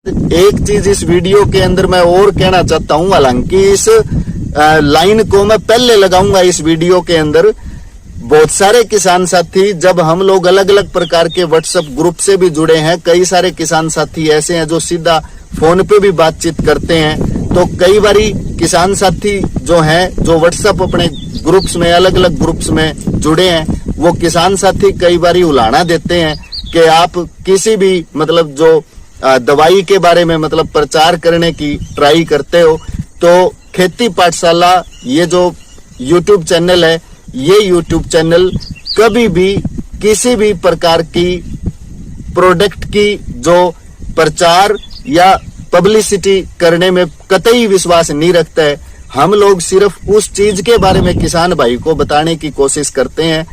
एक चीज इस वीडियो के अंदर मैं और कहना चाहता हूं, हालांकि इस लाइन को मैं पहले लगाऊंगा इस वीडियो के अंदर। बहुत सारे किसान साथी, जब हम लोग अलग अलग प्रकार के व्हाट्सएप ग्रुप से भी जुड़े हैं, कई सारे किसान साथी ऐसे हैं जो सीधा फोन पे भी बातचीत करते हैं, तो कई बारी किसान साथी जो हैं, जो व्हाट्सएप अपने ग्रुप्स में, अलग अलग ग्रुप्स में जुड़े हैं, वो किसान साथी कई बारी उलाहना देते हैं कि आप किसी भी मतलब जो दवाई के बारे में मतलब प्रचार करने की ट्राई करते हो, तो खेती पाठशाला ये जो यूट्यूब चैनल है, ये यूट्यूब चैनल कभी भी किसी भी प्रकार की प्रोडक्ट की जो प्रचार या पब्लिसिटी करने में कतई विश्वास नहीं रखता है। हम लोग सिर्फ उस चीज के बारे में किसान भाई को बताने की कोशिश करते हैं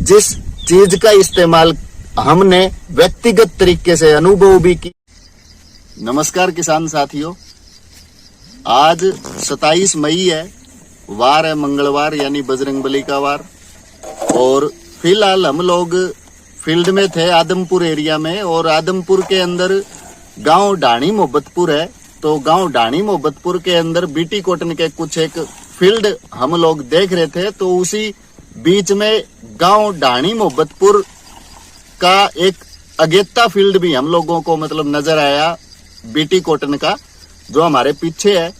जिस चीज का इस्तेमाल हमने व्यक्तिगत तरीके से अनुभव भी की। नमस्कार किसान साथियों, आज 27 मई है, वार है मंगलवार, यानी बजरंगबली का वार। और फिलहाल हम लोग फील्ड में थे आदमपुर एरिया में, और आदमपुर के अंदर गांव ढाणी मोहब्बतपुर है। तो गांव ढाणी मोहब्बतपुर के अंदर बीटी कॉटन के कुछ एक फील्ड हम लोग देख रहे थे, तो उसी बीच में गांव ढाणी मोहब्बतपुर का एक अगेता फील्ड भी हम लोगों को मतलब नजर आया, बीटी कॉटन का, जो हमारे पीछे है।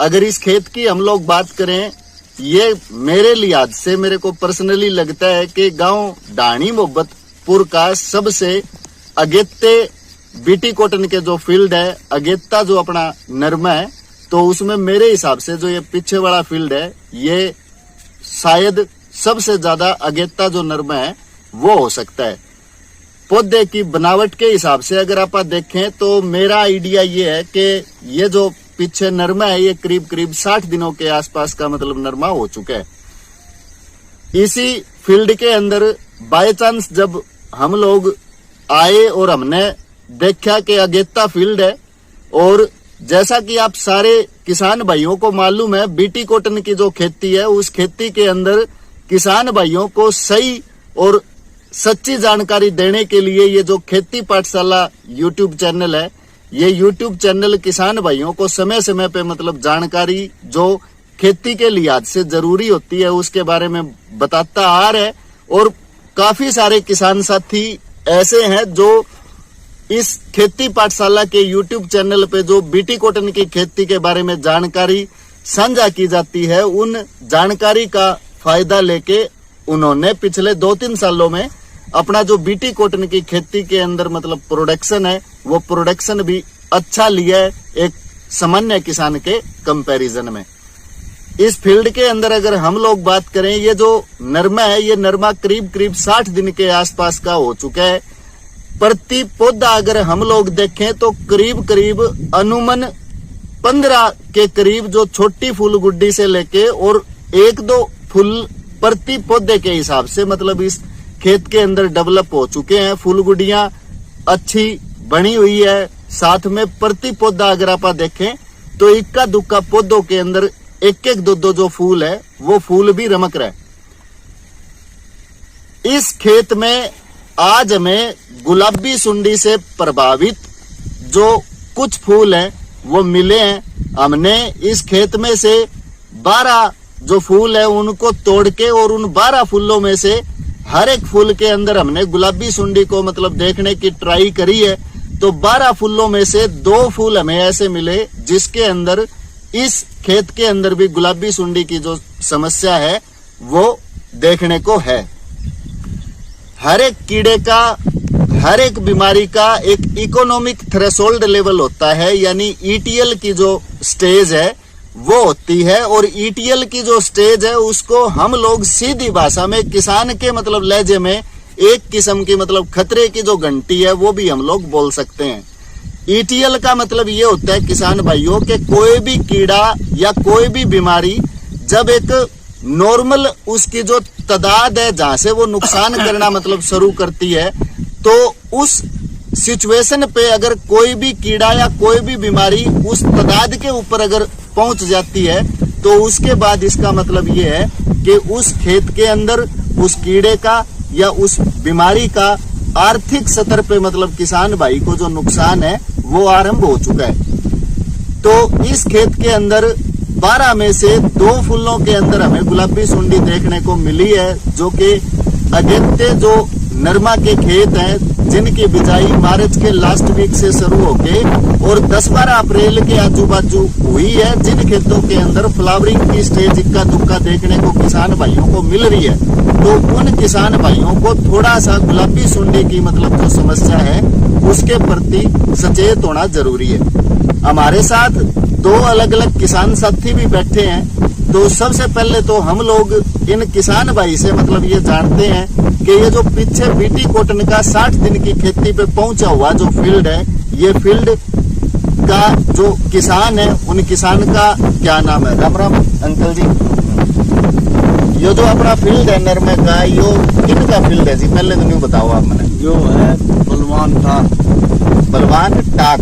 अगर इस खेत की हम लोग बात करें, ये मेरे लिहाज से मेरे को पर्सनली लगता है कि गांव ढाणी मोहब्बतपुर का सबसे अगेते बीटी कॉटन के जो फील्ड है, अगेता जो अपना नरमा है, तो उसमें मेरे हिसाब से जो ये पीछे वाला फील्ड है, ये शायद सबसे ज्यादा अगेता जो नरमा है वो हो सकता है। पौधे की बनावट के हिसाब से अगर आप देखें तो मेरा आइडिया ये है कि ये जो पीछे नरमा है, ये करीब करीब 60 दिनों के आसपास का मतलब नरमा हो चुका है। इसी फील्ड के अंदर बाय चांस जब हम लोग आए और हमने देखा कि अगेता फील्ड है, और जैसा कि आप सारे किसान भाइयों को मालूम है, बीटी कॉटन की जो खेती है, उस खेती के अंदर किसान भाइयों को सही और सच्ची जानकारी देने के लिए ये जो खेती पाठशाला यूट्यूब चैनल है, ये यूट्यूब चैनल किसान भाइयों को समय समय पे मतलब जानकारी जो खेती के लिहाज से जरूरी होती है उसके बारे में बताता आ रहा है। और काफी सारे किसान साथी ऐसे हैं जो इस खेती पाठशाला के यूट्यूब चैनल पे जो बीटी कॉटन की खेती के बारे में जानकारी साझा की जाती है, उन जानकारी का फायदा लेके उन्होंने पिछले 2-3 सालों में अपना जो बीटी कॉटन की खेती के अंदर मतलब प्रोडक्शन है, वो प्रोडक्शन भी अच्छा लिया है एक सामान्य किसान के कंपैरिजन में। इस फील्ड के अंदर अगर हम लोग बात करें, ये जो नरमा है, ये नरमा करीब करीब 60 दिन के आसपास का हो चुका है। प्रति पौधा अगर हम लोग देखें तो करीब करीब अनुमान 15 के करीब जो छोटी फूल गुड्डी से लेके और 1-2 फूल प्रति पौधे के हिसाब से मतलब इस खेत के अंदर डेवलप हो चुके हैं। फूल गुड्डियां अच्छी बनी हुई है, साथ में प्रति पौधा अगर आप देखें तो इक्का दुक्का पौधों के अंदर 1-1 2-2 जो फूल है, वो फूल भी रमक रहा है। इस खेत में आज हमें गुलाबी सुंडी से प्रभावित जो कुछ फूल हैं वो मिले हैं। हमने इस खेत में से 12 जो फूल है उनको तोड़ के, और उन 12 फूलों में से हर एक फूल के अंदर हमने गुलाबी सुंडी को मतलब देखने की ट्राई करी है। तो 12 फूलों में से 2 फूल हमें ऐसे मिले जिसके अंदर इस खेत के अंदर भी गुलाबी सुंडी की जो समस्या है वो देखने को है। हर एक कीड़े का, हर एक बीमारी का एक इकोनॉमिक थ्रेशोल्ड लेवल होता है, यानी ईटीएल की जो स्टेज है वो होती है। और ईटीएल की जो स्टेज है उसको हम लोग सीधी भाषा में किसान के मतलब लहजे में एक किस्म की मतलब खतरे की जो घंटी है वो भी हम लोग बोल सकते हैं। ईटीएल का मतलब ये होता है किसान भाइयों कि कोई भी कीड़ा या कोई भी बीमारी जब एक नॉर्मल उसकी जो तादाद है जहां से वो नुकसान करना मतलब शुरू करती है, तो उस सिचुएशन पे अगर कोई भी कीड़ा या कोई भी बीमारी उस तादाद के ऊपर अगर पहुंच जाती है, तो उसके बाद इसका मतलब ये है कि उस खेत के अंदर उस कीड़े का या उस बीमारी का आर्थिक स्तर पे मतलब किसान भाई को जो नुकसान है वो आरंभ हो चुका है। तो इस खेत के अंदर 12 में से 2 फूलों के अंदर हमें गुलाबी सुंडी देखने को मिली है, जो कि अगेते जो नरमा के खेत हैं जिनकी बिजाई मार्च के लास्ट वीक से शुरू होके और 10-12 अप्रैल के आजू बाजू हुई है, जिन खेतों के अंदर फ्लावरिंग की स्टेज इक्का दुक्का देखने को किसान भाइयों को मिल रही है। तो उन किसान भाइयों को थोड़ा सा गुलाबी सुंडी की मतलब जो समस्या है उसके प्रति सचेत होना जरूरी है। हमारे साथ 2 अलग अलग किसान साथी भी बैठे हैं। तो सबसे पहले तो हम लोग इन किसान भाई से मतलब ये जानते हैं कि ये जो पीछे बीटी कॉटन का 60 दिन की खेती पे पहुंचा हुआ जो फील्ड है, ये फील्ड का जो किसान है उन किसान का क्या नाम है? राम राम अंकल जी। ये जो अपना फील्ड है नरमे का, यो किनका फील्ड है जी? पहले तो नहीं बताओ आप मैंने। जो है बलवान टाक। बलवान टाक।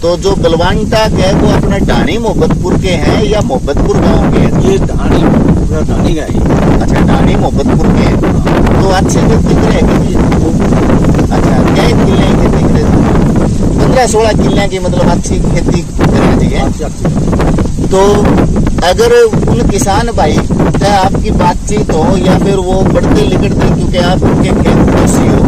तो जो बलवान टाक है वो अपने ढाणी मोहब्बतपुर के हैं या मोहब्बतपुर गांव के हैं? ये ढाणी का है। अच्छा, ढाणी मोहब्बतपुर के हैं। तो अच्छे खेती करेगी जी। अच्छा, क्या किले की खेती करेगी? 15-16 किले की मतलब अच्छी खेती करेगी। तो अगर उन किसान भाई चाहे आपकी बातचीत हो या फिर वो बढ़ते लिखते क्योंकि आप उनके खेत पड़ोसी हो,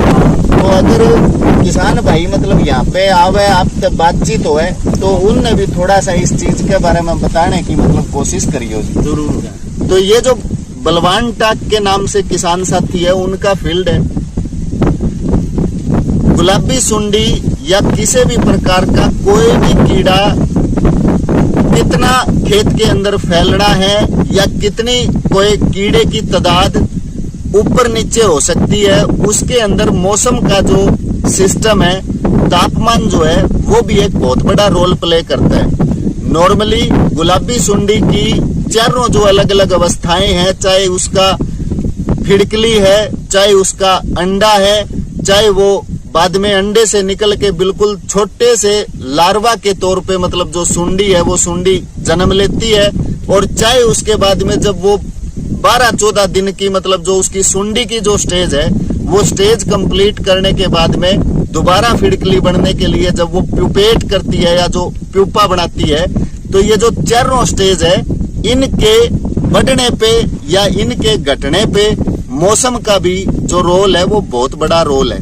तो अगर किसान भाई मतलब यहाँ पे आवे आपसे बातचीत हो है तो उनने भी थोड़ा सा इस चीज के बारे में बताने की मतलब कोशिश करिए जरूर। तो ये जो बलवान टाक के नाम से किसान साथी है उनका फील्ड है। गुलाबी सुंडी या किसी भी प्रकार का कोई भी कीड़ा कितना खेत के अंदर फैलना है या कितनी कोई कीड़े की तादाद ऊपर नीचे हो सकती है, उसके अंदर मौसम का जो सिस्टम है, तापमान जो है वो भी एक बहुत बड़ा रोल प्ले करता है। नॉर्मली गुलाबी सुंडी की चारों जो अलग अलग अवस्थाएं हैं, चाहे उसका फिड़कली है, चाहे उसका अंडा है, चाहे वो बाद में अंडे से निकल के बिल्कुल छोटे से लार्वा के तौर पे मतलब जो सुंडी है वो सुंडी जन्म लेती है, और चाहे उसके बाद में जब वो 12-14 दिन की मतलब जो उसकी सुंडी की जो स्टेज है वो स्टेज कंप्लीट करने के बाद में दोबारा फिड़कली बनने के लिए जब वो प्यूपेट करती है या जो प्यूपा बनाती है, तो ये जो चारों स्टेज है इनके बढ़ने पे या इनके घटने पे मौसम का भी जो रोल है वो बहुत बड़ा रोल है।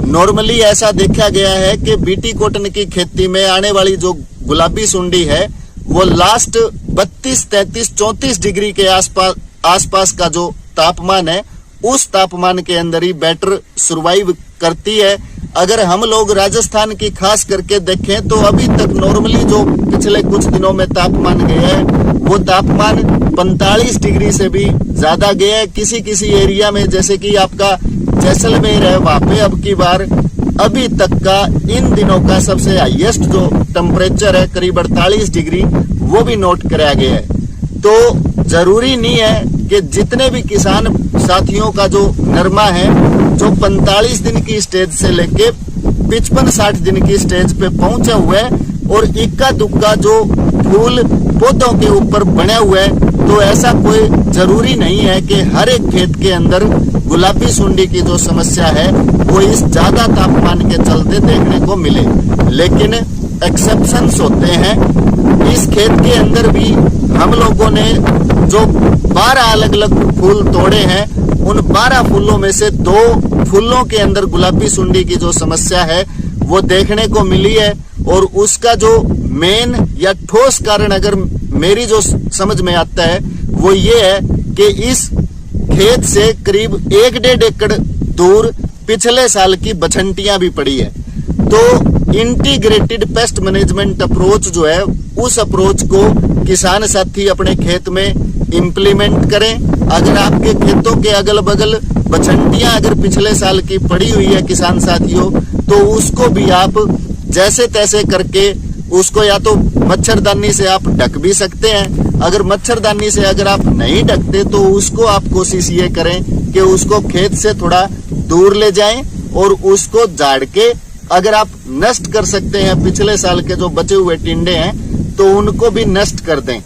नॉर्मली ऐसा देखा गया है कि बीटी कॉटन की खेती में आने वाली जो गुलाबी सुंडी है वो लास्ट 32, 33, 34 डिग्री के आसपास का जो तापमान है उस तापमान के अंदर ही बेटर सर्वाइव करती है। अगर हम लोग राजस्थान की खास करके देखें तो अभी तक नॉर्मली जो पिछले कुछ दिनों में तापमान गया है वो तापमान 45 डिग्री से भी ज्यादा गया है। किसी किसी एरिया में जैसे कि आपका जैसलमेर है, वहां पे अब की बार अभी तक का इन दिनों का सबसे हाईएस्ट जो टेम्परेचर है करीब 48 डिग्री वो भी नोट कराया गया है। तो जरूरी नहीं है कि जितने भी किसान साथियों का जो नरमा है जो 45 दिन की स्टेज से लेके 55-60 दिन की स्टेज पे पहुंचे हुए और इक्का दुक्का जो फूल पौधों के ऊपर बने हुए हैं, तो ऐसा कोई जरूरी नहीं है कि हर एक खेत के अंदर गुलाबी सुंडी की जो समस्या है वो इस ज्यादा तापमान के चलते देखने को मिले। लेकिन एक्सेप्शंस होते हैं। इस खेत के अंदर भी हम लोगों ने जो 12 अलग अलग फूल तोड़े हैं उन 12 फूलों में से 2 फूलों के अंदर गुलाबी सुंडी की जो समस्या है वो देखने को मिली है। और उसका जो मेन या ठोस कारण अगर मेरी जो समझ में आता है वो ये है कि इस खेत से करीब 1-1.5 एकड़ दूर पिछले साल की बछंटियां भी पड़ी है। तो इंटीग्रेटेड पेस्ट मैनेजमेंट अप्रोच जो है उस अप्रोच को किसान साथी अपने खेत में इम्प्लीमेंट करें। अगर आपके खेतों के अगल बगल बछंटियां अगर पिछले साल की पड़ी हुई है किसान साथियों, तो उसको भी आप जैसे तैसे करके उसको या तो मच्छरदानी से आप ढक भी सकते हैं। अगर मच्छरदानी से अगर आप नहीं ढकते तो उसको आप कोशिश ये करें कि उसको खेत से थोड़ा दूर ले जाएं और उसको झाड़ के अगर आप नष्ट कर सकते हैं पिछले साल के जो बचे हुए टिंडे हैं तो उनको भी नष्ट कर दें।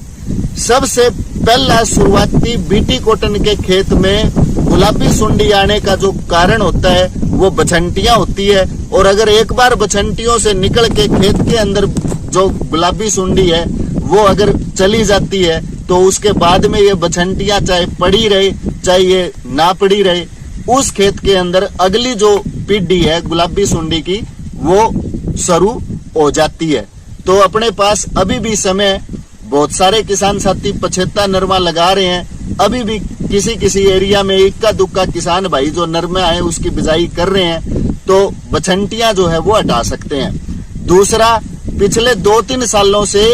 सबसे पहला शुरुआती बीटी कॉटन के खेत में गुलाबी सुंडी आने का जो कारण होता है वो बछंटियां होती है, और अगर एक बार बछंटियों से निकल के खेत के अंदर जो गुलाबी सुंडी है वो अगर चली जाती है तो उसके बाद में ये बछंटियां चाहे पड़ी रहे चाहे ये ना पड़ी रहे, उस खेत के अंदर अगली जो पीढ़ी है गुलाबी सुंडी की वो शुरू हो जाती है। तो अपने पास अभी भी समय, बहुत सारे किसान साथी पछेता नरमा लगा रहे हैं, अभी भी किसी एरिया में इक्का दुक्का किसान भाई जो नरमा है उसकी बिजाई कर रहे हैं, तो बछंटियां जो है वो हटा सकते हैं। दूसरा, पिछले 2-3 सालों से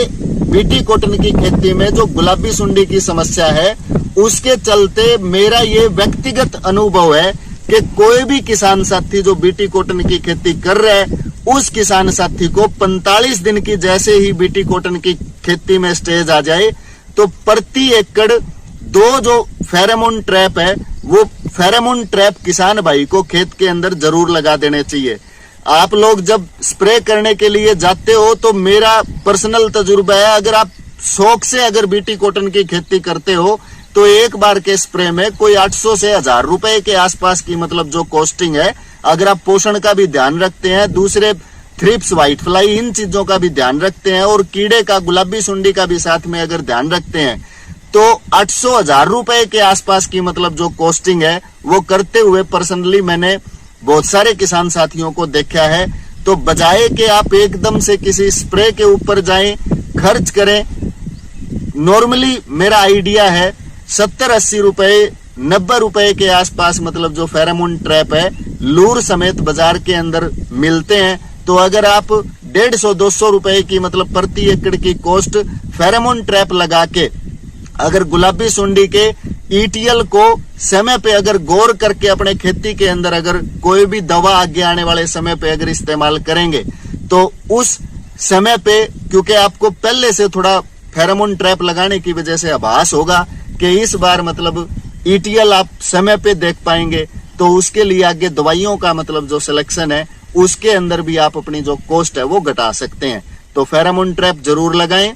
बीटी कॉटन की खेती में जो गुलाबी सुंडी की समस्या है उसके चलते मेरा ये व्यक्तिगत अनुभव है कि कोई भी किसान साथी जो बीटी कॉटन की खेती कर रहा है उस किसान साथी को 45 दिन की जैसे ही बीटी कॉटन की खेती में स्टेज आ जाए तो प्रति एकड़ 2 जो फेरोमोन ट्रैप है वो फेरोमोन ट्रैप किसान भाई को खेत के अंदर जरूर लगा देने चाहिए। आप लोग जब स्प्रे करने के लिए जाते हो तो मेरा पर्सनल तजुर्बा है, अगर आप शौक से अगर बीटी कॉटन की खेती करते हो तो एक बार के स्प्रे में कोई 800 से 1000 रुपए के आसपास की मतलब जो कॉस्टिंग है, अगर आप पोषण का भी ध्यान रखते हैं, दूसरे थ्रिप्स, व्हाइट फ्लाई, इन चीजों का भी ध्यान रखते हैं और कीड़े का, गुलाबी सुंडी का भी साथ में अगर ध्यान रखते हैं तो 800-1000 रुपए के आसपास की मतलब जो कॉस्टिंग है वो करते हुए पर्सनली मैंने बहुत सारे किसान साथियों को देखा है। तो बजाय कि आप एकदम से किसी स्प्रे के ऊपर जाएं, खर्च करें, नॉर्मली मेरा आइडिया है 70-80 रुपए, 90 रुपए के आसपास मतलब जो फेरोमोन ट्रैप है लूर समेत बाजार के अंदर मिलते हैं। तो अगर आप 150-200 रुपए की मतलब प्रति एकड़ की कॉस्ट फेरोमोन ट्रैप लगा के अगर गुलाबी सुंडी के ईटीएल को समय पे अगर गौर करके अपने खेती के अंदर अगर कोई भी दवा आगे आने वाले समय पे अगर इस्तेमाल करेंगे तो उस समय पे, क्योंकि आपको पहले से थोड़ा फेरोमोन ट्रैप लगाने की वजह से आभास होगा कि इस बार मतलब ईटीएल आप समय पे देख पाएंगे, तो उसके लिए आगे दवाइयों का मतलब जो सिलेक्शन है उसके अंदर भी आप अपनी जो कॉस्ट है वो घटा सकते हैं। तो फेरोमोन ट्रैप जरूर लगाएं।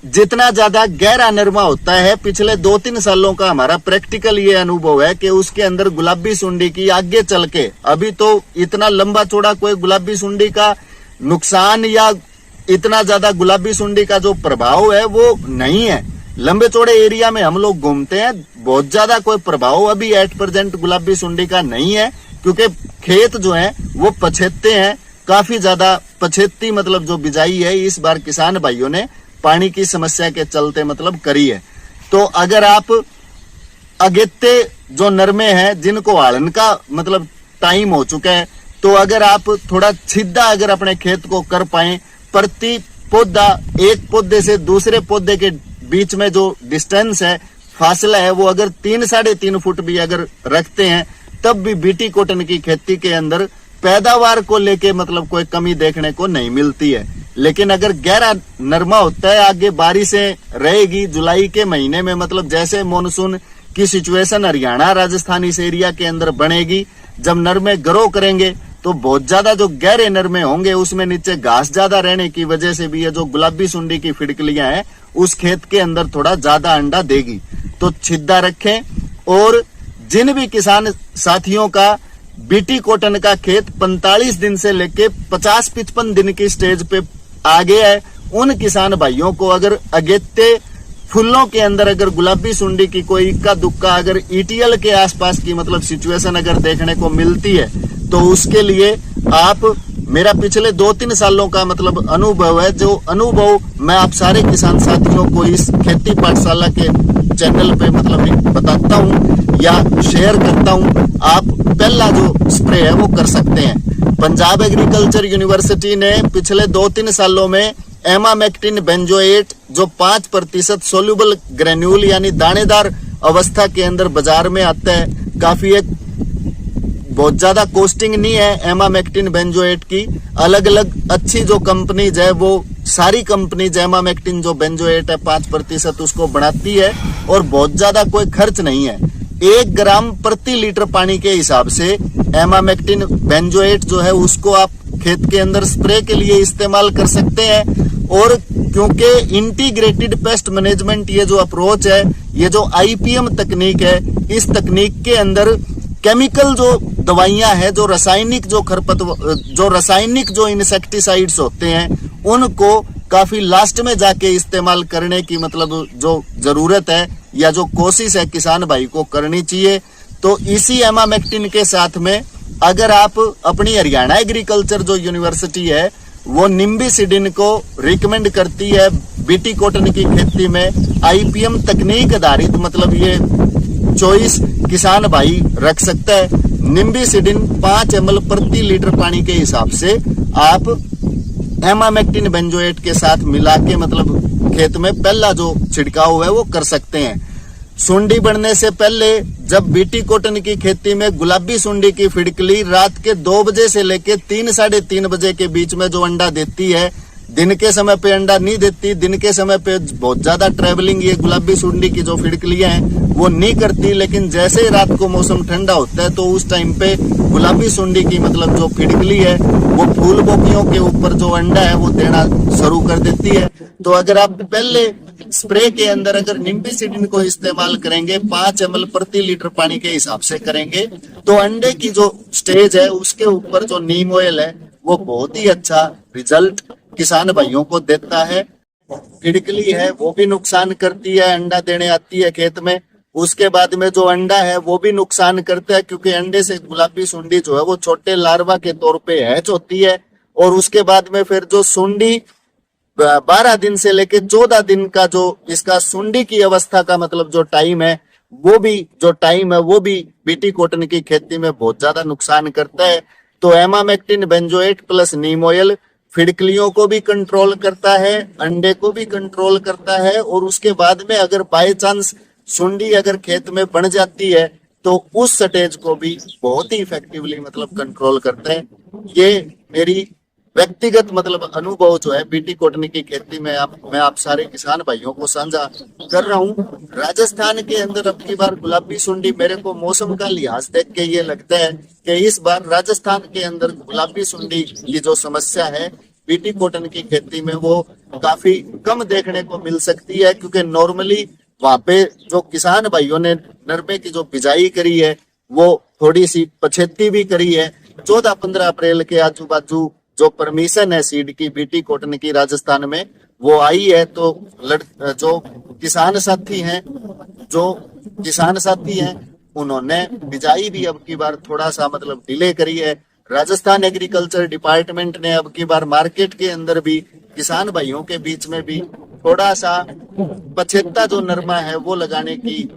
जितना ज्यादा गहरा नरमा होता है, पिछले 2-3 सालों का हमारा प्रैक्टिकल ये अनुभव है कि उसके अंदर गुलाबी सुंडी की आगे चल के, अभी तो इतना लंबा चौड़ा कोई गुलाबी सुंडी का नुकसान या इतना ज्यादा गुलाबी सुंडी का जो प्रभाव है वो नहीं है। लंबे चौड़े एरिया में हम लोग घूमते हैं, बहुत ज्यादा कोई प्रभाव अभी एट प्रेजेंट गुलाबी सुंडी का नहीं है, क्योंकि खेत जो है वो पछेते हैं, काफी ज्यादा पछेती मतलब जो बिजाई है इस बार किसान भाइयों ने पानी की समस्या के चलते मतलब करी है। तो अगर आप अगेते जो नरमे हैं जिनको हालन का मतलब टाइम हो चुका है, तो अगर आप थोड़ा सीधा अगर अपने खेत को कर पाए, प्रति पौधा, एक पौधे से दूसरे पौधे के बीच में जो डिस्टेंस है, फासला है, वो अगर 3-3.5 फुट भी अगर रखते हैं तब भी बीटी कॉटन की खेती के अंदर पैदावार को लेके मतलब कोई कमी देखने को नहीं मिलती है। लेकिन अगर गहरा नरमा होता है, आगे बारिशें रहेगी जुलाई के महीने में, मतलब जैसे मॉनसून की सिचुएशन हरियाणा राजस्थान इस एरिया के अंदर बनेगी, जब नरमे ग्रो करेंगे तो बहुत ज्यादा जो गहरे नरमे होंगे उसमें नीचे घास ज्यादा रहने की वजह से भी ये जो गुलाबी सुंडी की फिड़कलियां हैं उस खेत के अंदर थोड़ा ज्यादा अंडा देगी। तो छिद्दा रखें। और जिन भी किसान साथियों का बीटी कॉटन का खेत 45 दिन से लेके 50-55 दिन की स्टेज पे आ गया है, उन किसान भाइयों को अगर अगेते फूलों के अंदर अगर गुलाबी सुंडी की कोई इक्का दुक्का अगर ईटीएल के आसपास की मतलब सिचुएशन अगर देखने को मिलती है तो उसके लिए आप, मेरा पिछले 2-3 सालों का मतलब अनुभव है, जो अनुभव मैं आप सारे किसान साथियों को इस खेती पाठशाला के चैनल पे मतलब बताता हूँ या शेयर करता हूँ। आप पहला जो स्प्रे है वो कर सकते हैं। पंजाब एग्रीकल्चर यूनिवर्सिटी ने पिछले 2-3 सालों में एमामेक्टिन बेंजोएट जो 5% सोल्यूबल ग्रेन्यूल यानी दानेदार अवस्था के अंदर बाजार में आता है, काफी एक बहुत ज्यादा कॉस्टिंग नहीं है एमामेक्टिन बेंजोएट की। अलग अलग अच्छी जो कंपनीज है वो सारी कंपनीज एमामेक्टिन जो बेंजोएट है 5% उसको बनाती है और बहुत ज्यादा कोई खर्च नहीं है। 1 ग्राम प्रति लीटर पानी के हिसाब से एमामेक्टिन बेंजोएट जो है उसको आप खेत के अंदर स्प्रे के लिए इस्तेमाल कर सकते हैं। और क्योंकि इंटीग्रेटेड पेस्ट मैनेजमेंट ये जो अप्रोच है, ये जो आईपीएम तकनीक है, इस तकनीक के अंदर केमिकल जो दवाइयां हैं, जो रासायनिक जो इंसेक्टिसाइड्स होते हैं, उनको काफी लास्ट में जाके इस्तेमाल करने की मतलब जो जरूरत है या जो कोशिश है किसान भाई को करनी चाहिए। तो इसी एमामेक्टिन के साथ में अगर आप अपनी हरियाणा एग्रीकल्चर जो यूनिवर्सिटी है वो निम्बिसिडिन को रिकमेंड करती है बीटी कॉटन की खेती में आईपीएम तकनीक आधारित, मतलब ये चॉइस किसान भाई रख सकता है। निम्बिसिडिन 5 ml प्रति लीटर पानी के हिसाब से आप एमामेक्टिन बेंजोएट के साथ मिला के मतलब खेत में पहला जो छिड़काव है वो कर सकते हैं। सुंडी बढ़ने से पहले जब बीटी कॉटन की खेती में गुलाबी सुंडी की फिड़कली रात के 2 बजे से लेके 3 साढ़े 3 बजे के बीच में जो अंडा देती है, दिन के समय पे अंडा नहीं देती, दिन के समय पे बहुत ज्यादा ट्रेवलिंग ये गुलाबी सुंडी की जो फिड़कलियां हैं वो नहीं करती, लेकिन जैसे ही रात को मौसम ठंडा होता है तो उस टाइम पे गुलाबी सुंडी की मतलब जो फिड़कली है वो फूल बोकियों के ऊपर जो अंडा है वो देना शुरू कर देती है। तो अगर आप पहले स्प्रे के अंदर अगर निम्बिसिडिन को इस्तेमाल करेंगे 5 ml प्रति लीटर पानी के हिसाब से करेंगे तो अंडे की जो स्टेज है उसके ऊपर जो नीम ऑयल है वो बहुत ही अच्छा रिजल्ट किसान भाइयों को देता है। फिड़कली है वो भी नुकसान करती है, अंडा देने आती है खेत में, उसके बाद में जो अंडा है वो भी नुकसान करता है क्योंकि अंडे से गुलाबी सुंडी जो है वो छोटे लार्वा के तौर पे हैच होती है। और उसके बाद में फिर जो सुंडी 12 दिन से लेके 14 दिन का जो इसका सुंडी की अवस्था का मतलब जो टाइम है वो भी बीटी कॉटन की खेती में बहुत ज्यादा नुकसान करता है। तो एमामेक्टिन बेंजोएट प्लस नीम ऑयल फिड़कलियों को भी कंट्रोल करता है, अंडे को भी कंट्रोल करता है, और उसके बाद में अगर बाय चांस सुंडी अगर खेत में बन जाती है तो उस स्टेज को भी बहुत ही इफेक्टिवली मतलब कंट्रोल करते हैं। ये मेरी व्यक्तिगत मतलब अनुभव जो है बीटी कॉटन की खेती में मैं आप सारे किसान भाइयों को साझा कर रहा हूँ। राजस्थान के अंदर अब की बार गुलाबी सुंडी, मेरे को मौसम का लिहाज देख के ये लगता है कि इस बार राजस्थान के अंदर गुलाबी सुंडी की जो समस्या है बीटी कॉटन की खेती में वो काफी कम देखने को मिल सकती है, क्योंकि नॉर्मली वहां पे जो किसान भाइयों ने नरमे की जो बिजाई करी है वो थोड़ी सी पछेती भी करी है। 14-15 अप्रैल के आजू बाजू जो परमिशन है सीड की बीटी कॉटन की राजस्थान में वो आई है। तो जो किसान साथी हैं उन्होंने बिजाई भी अब की बार थोड़ा सा मतलब डिले करी है। राजस्थान एग्रीकल्चर डिपार्टमेंट ने अब की बार मार्केट के अंदर भी किसान भाइयों के बीच में भी थोड़ा सा पछेता जो नरमा है वो लगाने की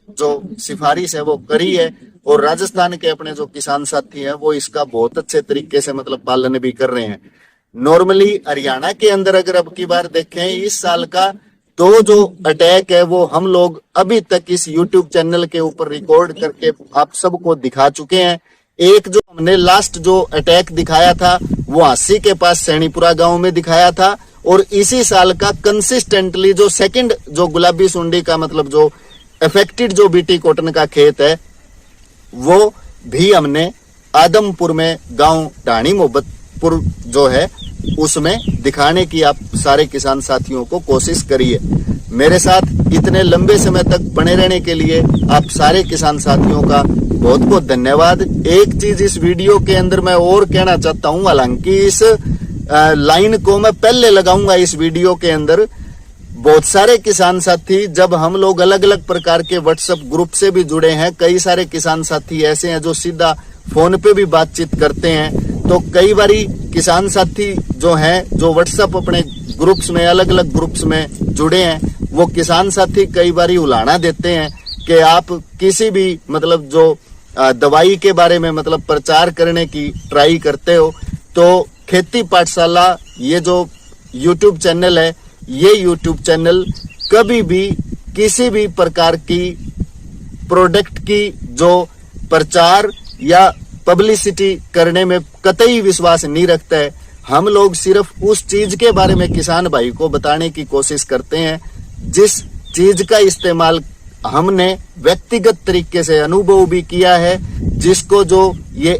जो सिफारिश है वो करी है, और राजस्थान के अपने जो किसान साथी हैं वो इसका बहुत अच्छे तरीके से मतलब पालन भी कर रहे हैं। नॉर्मली हरियाणा के अंदर अगर अब की बार देखें इस साल का तो जो अटैक है वो हम लोग अभी तक इस YouTube चैनल के ऊपर रिकॉर्ड करके आप सबको दिखा चुके हैं। एक जो हमने लास्ट जो अटैक दिखाया था वो हांसी के पास सैनीपुरा गांव में दिखाया था, और इसी साल का कंसिस्टेंटली जो सेकंड जो गुलाबी सुंडी का मतलब जो अफेक्टेड जो बीटी कॉटन का खेत है वो भी हमने आदमपुर में गांव ढाणी मोहब्बतपुर जो है उसमें दिखाने की आप सारे किसान साथियों को कोशिश करिए। मेरे साथ इतने लंबे समय तक बने रहने के लिए आप सारे किसान साथियों का बहुत बहुत धन्यवाद। एक चीज इस वीडियो के अंदर मैं और कहना चाहता हूं, हालांकि इस लाइन को मैं पहले लगाऊंगा इस वीडियो के अंदर। बहुत सारे किसान साथी, जब हम लोग अलग अलग प्रकार के व्हाट्सएप ग्रुप से भी जुड़े हैं, कई सारे किसान साथी ऐसे हैं जो सीधा फोन पे भी बातचीत करते हैं, तो कई बारी किसान साथी जो हैं जो व्हाट्सएप अपने ग्रुप्स में अलग अलग ग्रुप्स में जुड़े हैं वो किसान साथी कई बारी उलाहना देते हैं कि आप किसी भी मतलब जो दवाई के बारे में मतलब प्रचार करने की ट्राई करते हो तो खेती पाठशाला ये जो YouTube चैनल है, ये YouTube चैनल कभी भी किसी भी प्रकार की प्रोडक्ट की जो प्रचार या पब्लिसिटी करने में कतई विश्वास नहीं रखता है। हम लोग सिर्फ उस चीज के बारे में किसान भाई को बताने की कोशिश करते हैं जिस चीज का इस्तेमाल हमने व्यक्तिगत तरीके से अनुभव भी किया है, जिसको जो ये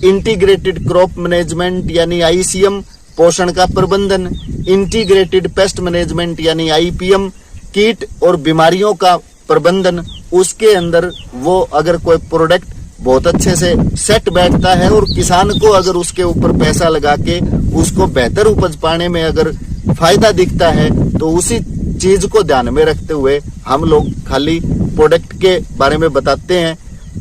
इंटीग्रेटेड क्रॉप मैनेजमेंट यानी ICM, पोषण का प्रबंधन, इंटीग्रेटेड पेस्ट मैनेजमेंट यानी IPM, कीट और बीमारियों का प्रबंधन, उसके अंदर वो अगर कोई प्रोडक्ट बहुत अच्छे से सेट बैठता है। और किसान को अगर उसके ऊपर पैसा लगा के उसको बेहतर उपज पाने में अगर फायदा दिखता है तो उसी चीज को ध्यान में रखते हुए हम लोग खाली प्रोडक्ट के बारे में बताते हैं।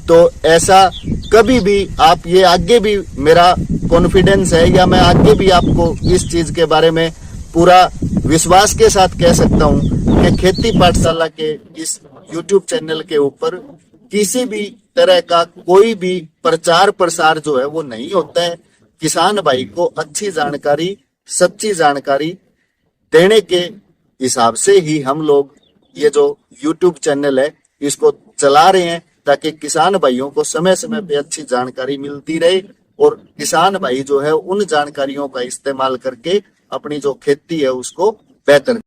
तो ऐसा कभी भी आप, ये आगे भी मेरा कॉन्फिडेंस है या मैं आगे भी आपको इस चीज के बारे में पूरा विश्वास के साथ कह सकता हूं कि खेती पाठशाला के इस YouTube चैनल के ऊपर किसी भी तरह का कोई भी प्रचार प्रसार जो है वो नहीं होता है। किसान भाई को अच्छी जानकारी, सच्ची जानकारी देने के हिसाब से ही हम लोग ये जो YouTube चैनल है इसको चला रहे हैं, ताकि किसान भाइयों को समय समय पे अच्छी जानकारी मिलती रहे और किसान भाई जो है उन जानकारियों का इस्तेमाल करके अपनी जो खेती है उसको बेहतर